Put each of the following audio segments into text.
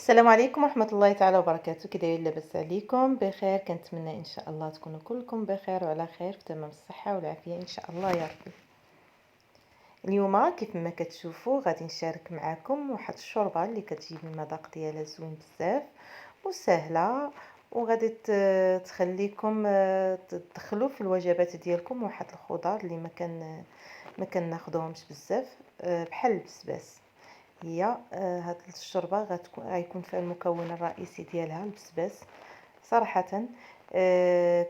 السلام عليكم ورحمة الله تعالى وبركاته. كي دايرين؟ لاباس عليكم؟ بخير. كنتمنى ان شاء الله تكونوا كلكم بخير وعلى خير في تمام الصحة والعافية ان شاء الله يا ربي. اليوم كيف ما كتشوفوا غادي نشارك معكم واحد الشوربة اللي كتجيب المذاق ديالها زوين بزاف وسهلة، وغادي تخليكم تدخلوا في الوجبات ديالكم واحد الخضار اللي ما كناخذوهمش بزاف، بحال البسباس. هي هاد الشوربه غيكون فيها المكون الرئيسي ديالها البسباس. صراحه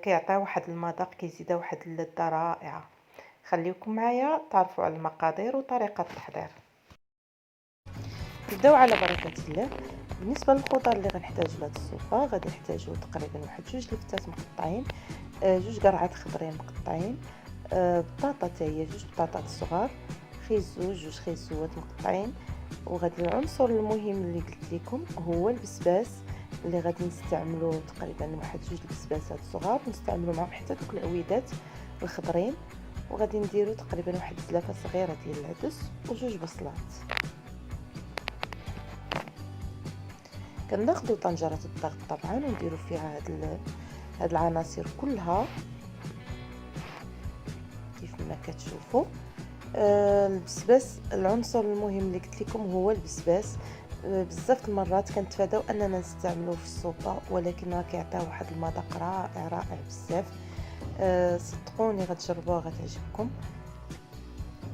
كيعطي واحد المذاق، كيزيد واحد اللذه رائعه. خليكم معايا تعرفوا على المقادير وطريقه التحضير. نبداو على بركه الله. بالنسبه للخضر اللي غنحتاجو لهاد الصوصه، غادي نحتاجو تقريبا واحد 2 لفتات مقطعين، 2 قرعات خضرين مقطعين، بطاطا حتى هي 2 بطاطات صغار، خيزو 2 خيزوات مقطعين. وغادي العنصر المهم اللي قلت لكم هو البسباس، اللي غادي نستعملوا تقريبا واحد 2 البسباسات صغار، نستعملوا معهم حتى دوك العويدات الخضرين. وغادي نديروا تقريبا واحد زلافه صغيره ديال العدس و2 بصلات. كناخذوا طنجره الضغط طبعا ونديروا فيها هاد العناصر كلها كيف ما كتشوفوا. البسباس العنصر المهم اللي قلت لكم هو البسباس. بزاف المرات كنتفاداو اننا نستعملوه في السوبه، ولكن راه كيعطي واحد المذاق رائع رائع بزاف. صدقوني غتجربوها غتعجبكم،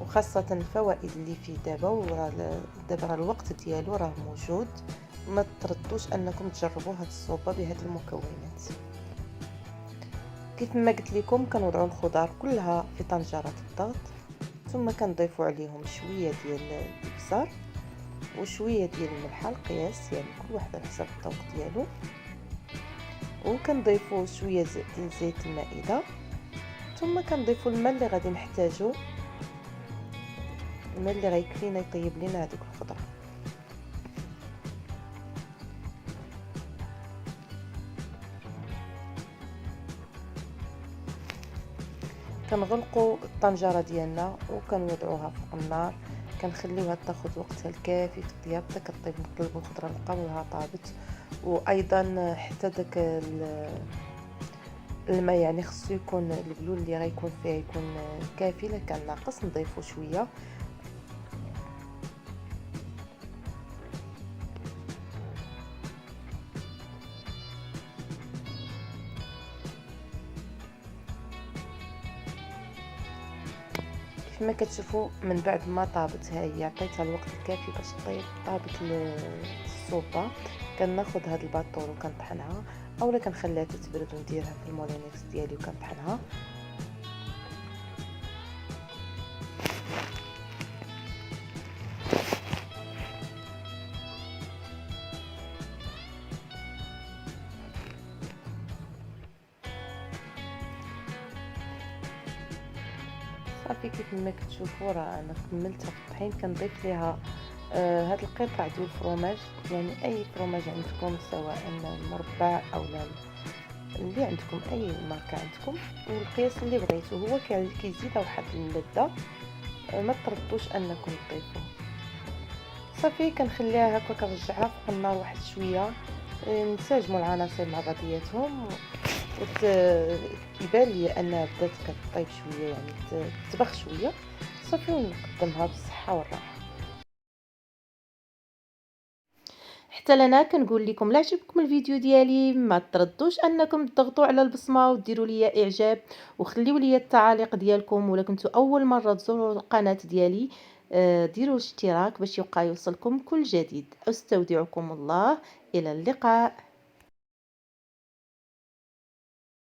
وخاصه الفوائد اللي فيه دابا الوقت ديالو راه موجود. ما تردوش انكم تجربوا هاد السوبه بهاد المكونات. كيف ما قلت لكم كنوضعوا الخضار كلها في طنجره الضغط، ثم كنضيفوا عليهم شويه ديال الابزار وشويه ديال الملح القياس، يعني كل واحد على حسب الذوق ديالو. وكنضيفوا شويه ديال زيت المائده، ثم كنضيفوا الماء اللي غادي نحتاجو، الماء اللي غيكفينا يطيب لنا هذيك الخضره. كنغلقوا الطنجره ديالنا وكنوضعوها فوق النار، كنخليوها تاخذ وقتها الكافي في الطياب حتى كطيب. نقلبوا الخضره نلقاو لها طابت، وايضا حتى داك الماء يعني خصو يكون البلول اللي غيكون فيه يكون كافي. الا كان ناقص نضيفو شويه. كما كتشوفوا من بعد ما طابت، ها هي عطيتها الوقت الكافي باش طيب. طابت الصوبه. كناخذ هاد الباطور وكنطحنها، اولا كنخليها تتبرد ونديرها في المولينيكس ديالي وكنطحنها. صافي كيف ما كتشوفوا راه انا كملتها في الطحين. كنضيف ليها هاد القطع ديال الفرomاج، يعني اي فروماج عندكم سواء المربع او اللي عندكم، اي ماركه عندكم والقياس اللي بغيتو. هو كيزيد واحد اللذه، ما تردوش انكم تضيفوه. صافي كنخليها هكا، كنرجعها فوق النار واحد شويه، نساجموا العناصر مع بعضياتهم يبان لي انها بدات كطيب شويه، يعني تطبخ شويه. صافي ونقدمها بالصحه والراحه. حتى لنا كنقول لكم لا عجبكم الفيديو ديالي ما تردوش انكم تضغطوا على البصمه وديروا لي اعجاب، وخليوا لي التعاليق ديالكم. ولا كنتوا اول مره تزوروا القناه ديالي، ديروا الاشتراك باش يبقى يوصلكم كل جديد. استودعكم الله، الى اللقاء.